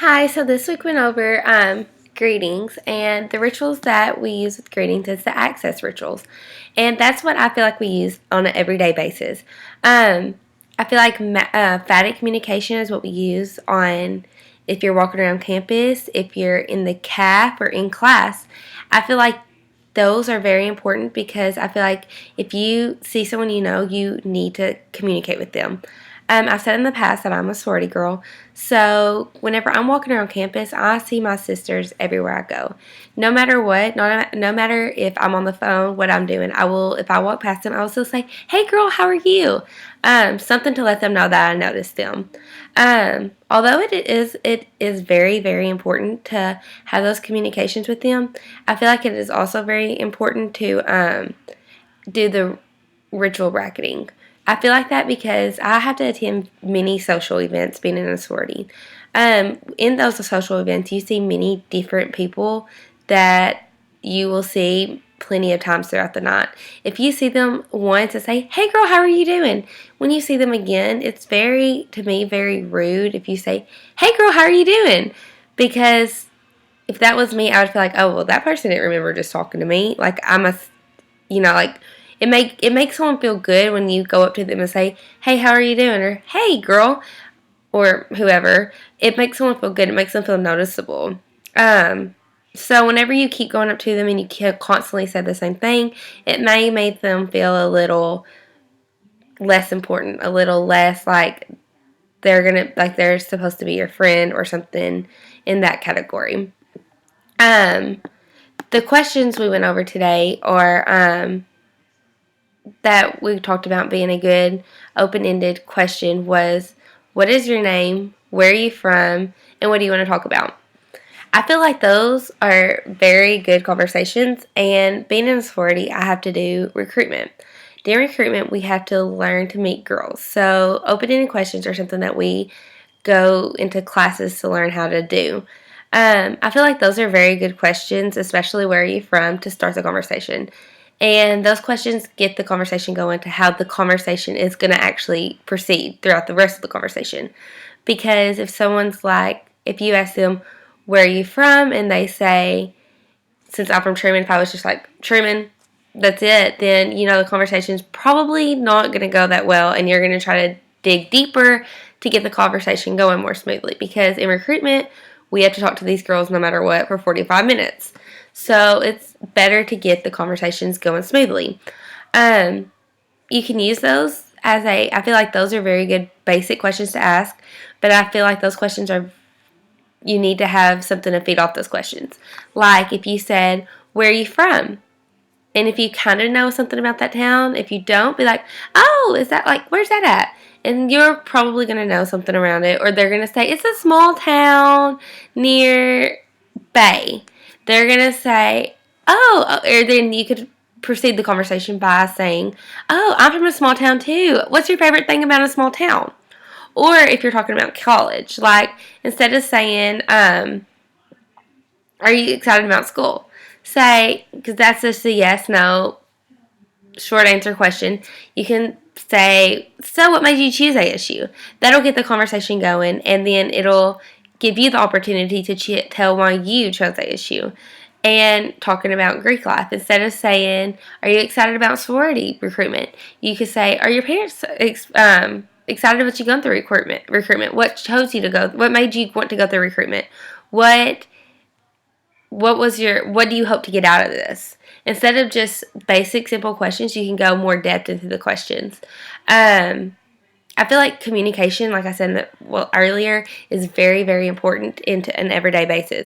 Hi, so this week went over greetings, and the rituals that we use with greetings is the access rituals. And that's what I feel like we use on an everyday basis. I feel like phatic communication is what we use on if you're walking around campus, if you're in the CAF or in class. I feel like those are very important because I feel like if you see someone you need to communicate with them. I've said in the past that I'm a sorority girl, so whenever I'm walking around campus, I see my sisters everywhere I go. No matter what, no matter if I'm on the phone, what I'm doing, I will. If I walk past them, I will still say, "Hey, girl, how are you?" Something to let them know that I noticed them. Although it is very, very important to have those communications with them, I feel like it is also very important to do the ritual bracketing. I feel like that because I have to attend many social events being in a sorority. In those social events, you see many different people that you will see plenty of times throughout the night. If you see them once and say, "Hey girl, how are you doing?" When you see them again, it's to me, very rude if you say, "Hey girl, how are you doing?" Because if that was me, I would feel like, oh, well, that person didn't remember just talking to me. Like, I must, like, it makes someone feel good when you go up to them and say, "Hey, how are you doing?" or "Hey, girl," or whoever. It makes someone feel good. It makes them feel noticeable. So whenever you keep going up to them and you constantly say the same thing, it may make them feel a little less important, a little less like they're supposed to be your friend or something in that category. Um, the questions we went over today are that we talked about being a good open-ended question was, what is your name, where are you from, and what do you want to talk about? I feel like those are very good conversations, and being in a sorority, I have to do recruitment. During recruitment, we have to learn to meet girls. So open-ended questions are something that we go into classes to learn how to do. I feel like those are very good questions, especially where are you from, to start the conversation. And those questions get the conversation going to how the conversation is going to actually proceed throughout the rest of the conversation. Because if you ask them, where are you from? And they say, since I'm from Truman, if I was just like, Truman, that's it, then, the conversation's probably not going to go that well. And you're going to try to dig deeper to get the conversation going more smoothly. Because in recruitment, we have to talk to these girls no matter what for 45 minutes. So it's better to get the conversations going smoothly. You can use those I feel like those are very good basic questions to ask, but I feel like those questions you need to have something to feed off those questions. Like if you said, where are you from? And if you kind of know something about that town, if you don't, be like, oh, is that where's that at? And you're probably going to know something around it. Or they're going to say, it's a small town near Bay. They're going to say, oh, or then you could proceed the conversation by saying, oh, I'm from a small town too. What's your favorite thing about a small town? Or if you're talking about college, instead of saying, are you excited about school? Say, because that's just a yes, no, short answer question. You can say, so what made you choose ASU? That'll get the conversation going, and then it'll give you the opportunity to tell why you chose ASU. And talking about Greek life, instead of saying, are you excited about sorority recruitment? You could say, are your parents excited about you going through recruitment? What chose you to go? What made you want to go through recruitment? What do you hope to get out of this? Instead of just basic, simple questions, you can go more depth into the questions. I feel like communication, like I said earlier, is very, very important into an everyday basis.